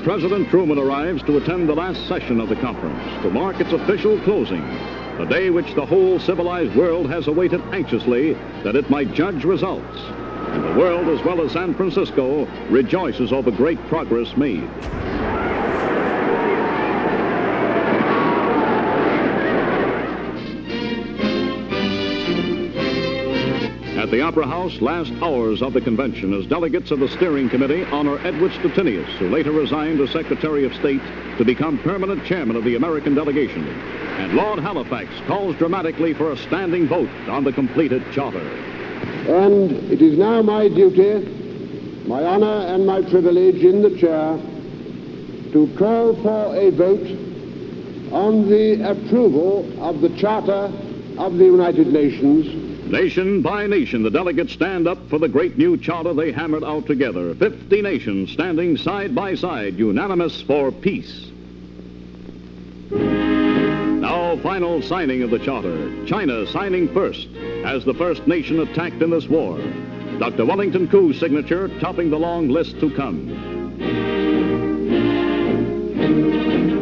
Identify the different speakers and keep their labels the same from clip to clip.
Speaker 1: President Truman arrives to attend the last session of the conference to mark its official closing, a day which the whole civilized world has awaited anxiously that it might judge results. And the world, as well as San Francisco, rejoices over great progress made. At the Opera House, last hours of the convention as delegates of the steering committee honor Edward Stettinius, who later resigned as Secretary of State to become permanent chairman of the American delegation. And Lord Halifax calls dramatically for a standing vote on the completed charter.
Speaker 2: And it is now my duty, my honor and my privilege in the chair to call for a vote on the approval of the Charter of the United Nations.
Speaker 1: Nation by nation, the delegates stand up for the great new charter they hammered out together. 50 nations standing side by side, unanimous for peace. Now, final signing of the charter. China signing first as the first nation attacked in this war. Dr. Wellington Koo's signature topping the long list to come.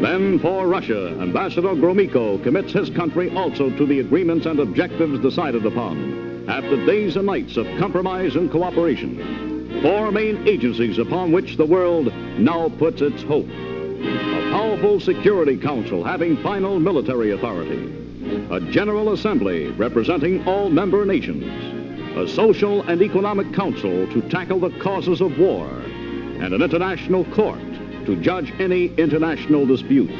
Speaker 1: Then for Russia, Ambassador Gromyko commits his country also to the agreements and objectives decided upon after days and nights of compromise and cooperation. 4 main agencies upon which the world now puts its hope. A powerful Security Council having final military authority. A General Assembly representing all member nations. A Social and Economic Council to tackle the causes of war. And an international court to judge any international disputes.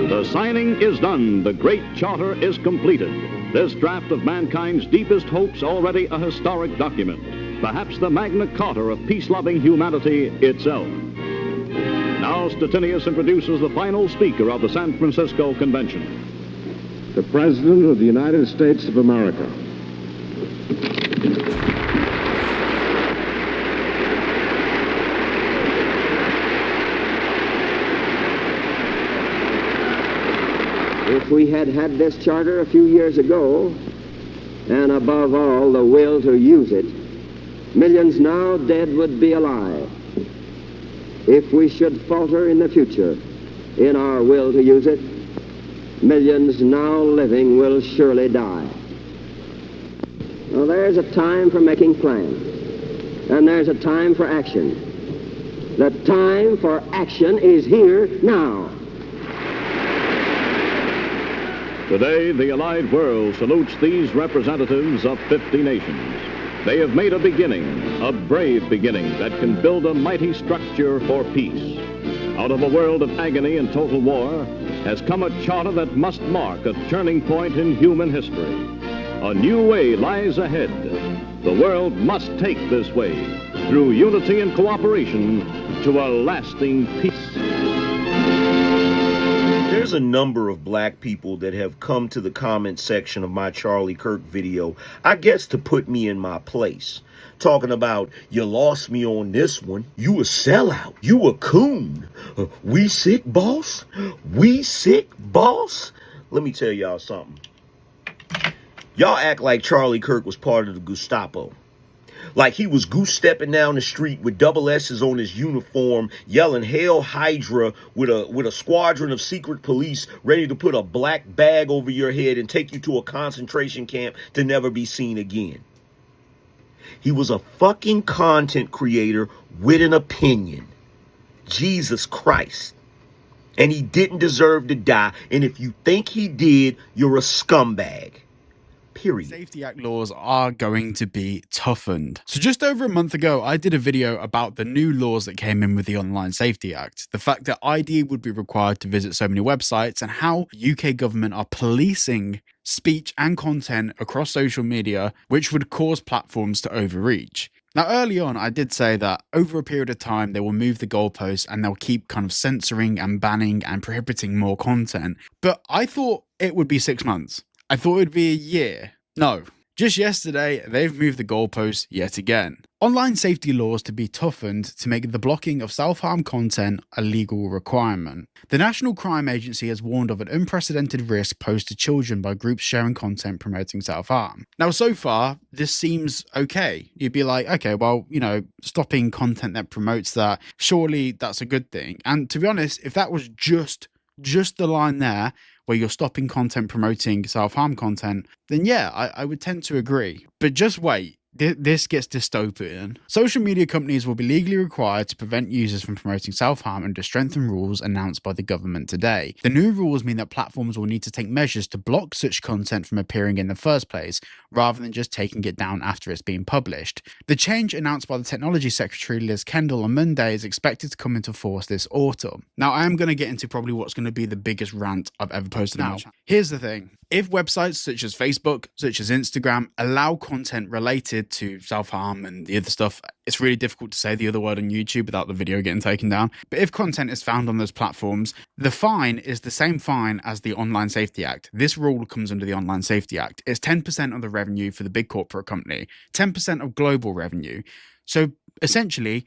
Speaker 1: The signing is done. The great charter is completed. This draft of mankind's deepest hopes already a historic document. Perhaps the Magna Carta of peace-loving humanity itself. Now Stettinius introduces the final speaker of the San Francisco Convention.
Speaker 2: The President of the United States of America.
Speaker 3: If we had had this charter a few years ago, and above all, the will to use it, millions now dead would be alive. If we should falter in the future in our will to use it, millions now living will surely die. Well, there's a time for making plans, and there's a time for action. The time for action is here now.
Speaker 1: Today, the Allied world salutes these representatives of 50 nations. They have made a beginning, a brave beginning, that can build a mighty structure for peace. Out of a world of agony and total war has come a charter that must mark a turning point in human history. A new way lies ahead. The world must take this way, through unity and cooperation, to a lasting peace.
Speaker 4: There's a number of black people that have come to the comment section of my Charlie Kirk video, I guess to put me in my place. Talking about, you lost me on this one. You a sellout. You a coon. We sick, boss? We sick, boss? Let me tell y'all something. Y'all act like Charlie Kirk was part of the Gestapo. Like he was goose-stepping down the street with double S's on his uniform, yelling Hail Hydra with a squadron of secret police ready to put a black bag over your head and take you to a concentration camp to never be seen again. He was a fucking content creator with an opinion. Jesus Christ. And he didn't deserve to die. And if you think he did, you're a scumbag. Period.
Speaker 5: Safety Act laws are going to be toughened. So just over a month ago, I did a video about the new laws that came in with the Online Safety Act. The fact that ID would be required to visit so many websites and how UK government are policing speech and content across social media, which would cause platforms to overreach. Now, early on, I did say that over a period of time, they will move the goalposts and they'll keep kind of censoring and banning and prohibiting more content. But I thought it would be 6 months. I thought it would be a year. No, Just yesterday, they've moved the goalposts yet again. Online safety laws to be toughened to make the blocking of self-harm content a legal requirement. The National Crime Agency has warned of an unprecedented risk posed to children by groups sharing content promoting self-harm. Now, so far, this seems okay. You'd be like, okay, well, stopping content that promotes that, surely that's a good thing. And to be honest, if that was just the line there, where you're stopping content promoting self-harm content, then yeah, I would tend to agree. But just wait. This gets dystopian. Social media companies will be legally required to prevent users from promoting self-harm under strengthened rules announced by the government today. The new rules mean that platforms will need to take measures to block such content from appearing in the first place, rather than just taking it down after it's been published. The change announced by the Technology Secretary Liz Kendall on Monday is expected to come into force this autumn. Now, I am going to get into probably what's going to be the biggest rant I've ever posted on my channel. Here's the thing. If websites such as Facebook, such as Instagram, allow content related to self-harm and the other stuff, it's really difficult to say the other word on YouTube without the video getting taken down. But if content is found on those platforms, the fine is the same fine as the Online Safety Act. This rule comes under the Online Safety Act. It's 10% of the revenue for the big corporate company, 10% of global revenue. So essentially,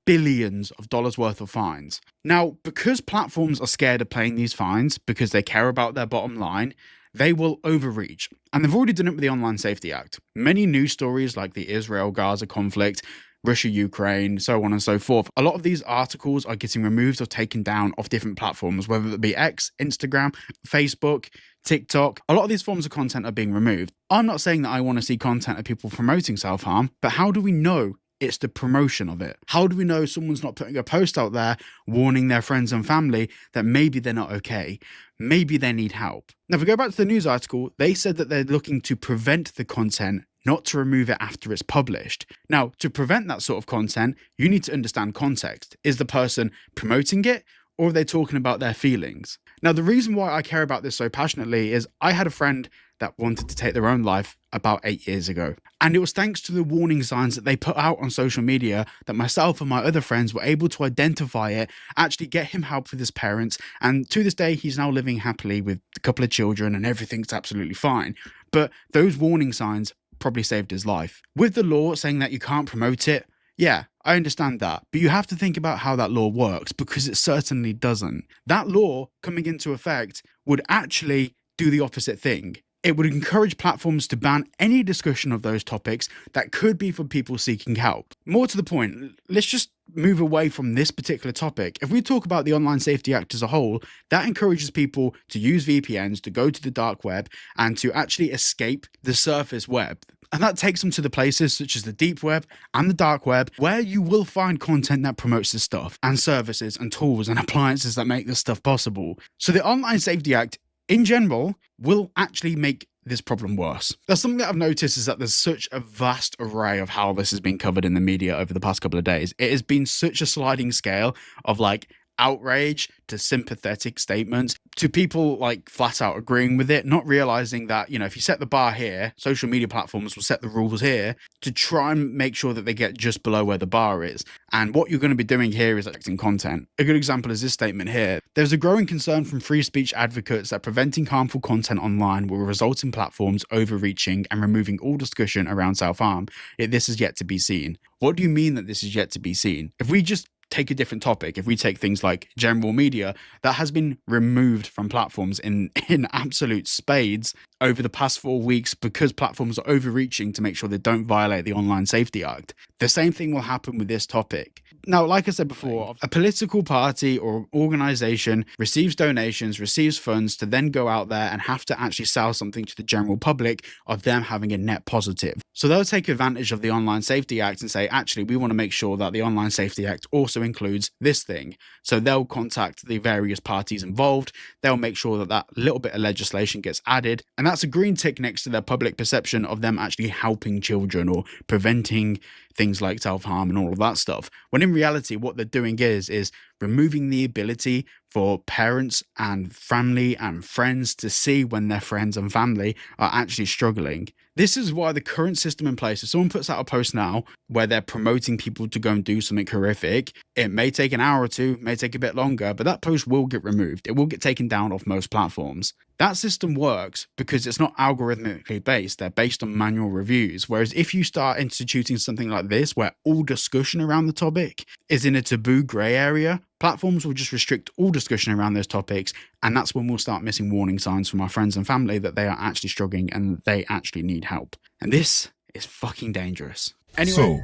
Speaker 5: billions of dollars worth of fines. Now, because platforms are scared of paying these fines because they care about their bottom line, they will overreach. And they've already done it with the Online Safety Act. Many news stories like the Israel-Gaza conflict, Russia-Ukraine, so on and so forth. A lot of these articles are getting removed or taken down off different platforms, whether it be X, Instagram, Facebook, TikTok. A lot of these forms of content are being removed. I'm not saying that I want to see content of people promoting self-harm, but how do we know it's the promotion of it? How do we know someone's not putting a post out there warning their friends and family that maybe they're not okay? Maybe they need help. Now, if we go back to the news article, they said that they're looking to prevent the content, not to remove it after it's published. Now, to prevent that sort of content, you need to understand context. Is the person promoting it, or are they talking about their feelings? Now, the reason why I care about this so passionately is I had a friend that wanted to take their own life about 8 years ago. And it was thanks to the warning signs that they put out on social media that myself and my other friends were able to identify it, actually get him help with his parents. And to this day, he's now living happily with a couple of children and everything's absolutely fine. But those warning signs probably saved his life. With the law saying that you can't promote it, yeah, I understand that, but you have to think about how that law works, because it certainly doesn't. That law coming into effect would actually do the opposite thing. It would encourage platforms to ban any discussion of those topics that could be for people seeking help. More to the point, let's just move away from this particular topic. If we talk about the Online Safety Act as a whole, that encourages people to use VPNs, to go to the dark web, and to actually escape the surface web. And that takes them to the places such as the deep web and the dark web, where you will find content that promotes this stuff, and services and tools and appliances that make this stuff possible. So the Online Safety Act, in general, will actually make this problem worse. That's something that I've noticed, is that there's such a vast array of how this has been covered in the media over the past couple of days. It has been such a sliding scale of like outrage to sympathetic statements to people like flat out agreeing with it, not realizing that, if you set the bar here, social media platforms will set the rules here to try and make sure that they get just below where the bar is. And what you're going to be doing here is acting content. A good example is this statement here. There's a growing concern from free speech advocates that preventing harmful content online will result in platforms overreaching and removing all discussion around self-harm. Yet this is yet to be seen. What do you mean that this is yet to be seen? If we just take a different topic, if we take things like general media, that has been removed from platforms in absolute spades over the past 4 weeks because platforms are overreaching to make sure they don't violate the Online Safety Act. The same thing will happen with this topic. Now, like I said before, a political party or organization receives donations, receives funds to then go out there and have to actually sell something to the general public of them having a net positive. So they'll take advantage of the Online Safety Act and say, actually, we want to make sure that the Online Safety Act also includes this thing. So they'll contact the various parties involved. They'll make sure that that little bit of legislation gets added. And that's a green tick next to their public perception of them actually helping children or preventing things like self-harm and all of that stuff. When in reality, what they're doing is removing the ability for parents and family and friends to see when their friends and family are actually struggling. This is why the current system in place, if someone puts out a post now where they're promoting people to go and do something horrific, it may take an hour or two, may take a bit longer, but that post will get removed. It will get taken down off most platforms. That system works because it's not algorithmically based. They're based on manual reviews. Whereas if you start instituting something like this, where all discussion around the topic is in a taboo grey area, platforms will just restrict all discussion around those topics. And that's when we'll start missing warning signs from our friends and family that they are actually struggling and they actually need help. And this is fucking dangerous. Anyway.
Speaker 6: So,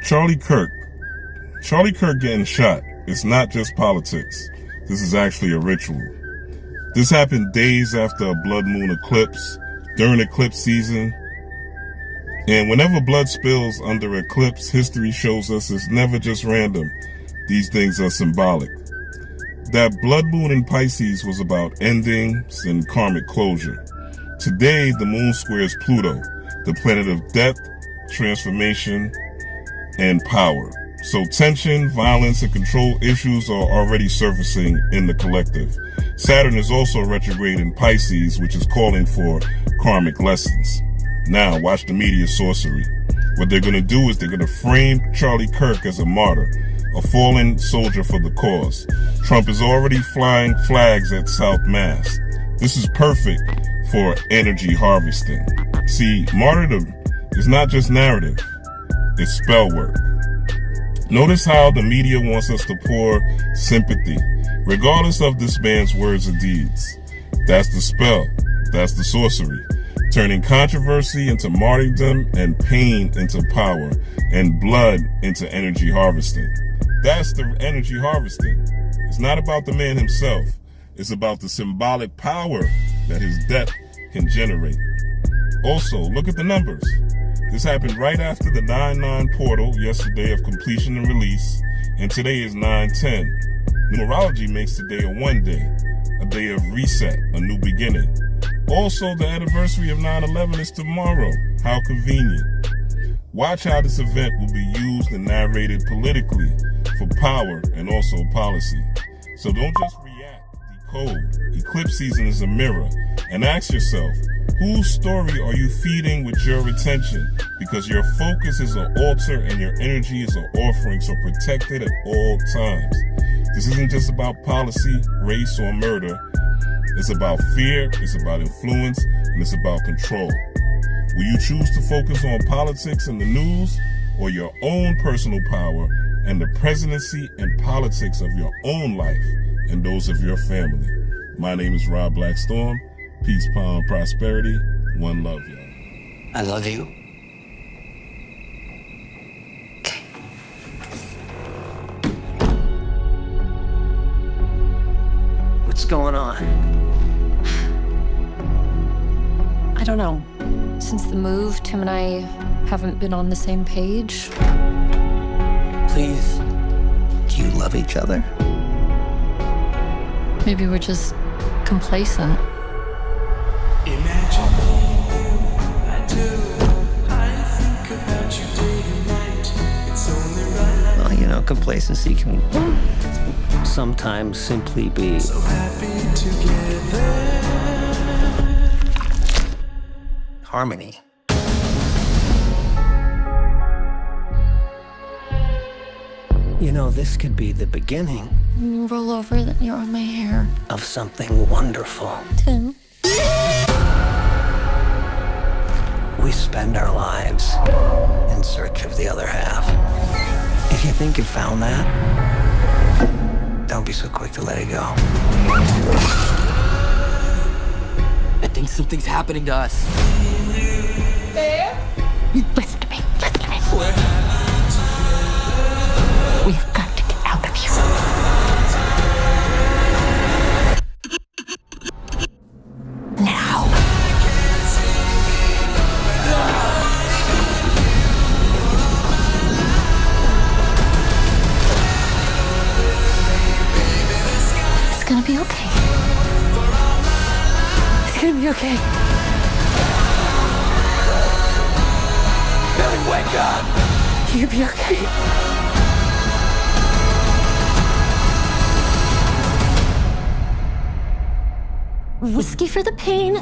Speaker 6: Charlie Kirk getting shot is not just politics. This is actually a ritual. This happened days after a blood moon eclipse, during eclipse season. And whenever blood spills under eclipse, history shows us it's never just random. These things are symbolic. That blood moon in Pisces was about endings and karmic closure. Today, the moon squares Pluto, the planet of death, transformation, and power. So tension, violence, and control issues are already surfacing in the collective. Saturn is also retrograde in Pisces, which is calling for karmic lessons. Now, watch the media sorcery. What they're going to do is they're going to frame Charlie Kirk as a martyr, a fallen soldier for the cause. Trump is already flying flags at South Mass. This is perfect for energy harvesting. See, martyrdom is not just narrative, it's spell work. Notice how the media wants us to pour sympathy, regardless of this man's words or deeds. That's the spell. That's the sorcery. Turning controversy into martyrdom and pain into power and blood into energy harvesting. That's the energy harvesting. It's not about the man himself. It's about the symbolic power that his death can generate. Also, look at the numbers. This happened right after the 9/9 portal yesterday of completion and release, and today is 9/10. Numerology makes today a 1 day, a day of reset, a new beginning. Also, the anniversary of 9/11 is tomorrow. How convenient. Watch how this event will be used and narrated politically for power and also policy. So don't just react, decode. Eclipse season is a mirror, and ask yourself, whose story are you feeding with your attention? Because your focus is an altar and your energy is an offering, so protect it at all times. This isn't just about policy, race, or murder. It's about fear, it's about influence, and it's about control. Will you choose to focus on politics and the news, or your own personal power and the presidency and politics of your own life and those of your family? My name is Rob Blackstorm. Peace, power, prosperity. One love, y'all.
Speaker 7: I love you. Okay. What's going on?
Speaker 8: I don't know. Since the move, Tim and I haven't been on the same page.
Speaker 7: Please, do you love each other?
Speaker 8: Maybe we're just complacent.
Speaker 9: Imagine I do. I think about you day and night. It's only right.
Speaker 7: Well, you know, complacency can sometimes simply be
Speaker 9: So happy together.
Speaker 7: harmony. You know, this could be the beginning
Speaker 8: When you roll over, then you're on my hair.
Speaker 7: of something wonderful.
Speaker 8: Tim.
Speaker 7: We spend our lives in search of the other half. If you think you found that, don't be so quick to let it go.
Speaker 10: I think something's happening to us.
Speaker 8: Listen to me. Listen to me. We've got to get out of here. Now. It's gonna be okay. It's gonna be okay.
Speaker 10: Billy, wake up!
Speaker 8: You'll be okay. Whiskey for the pain.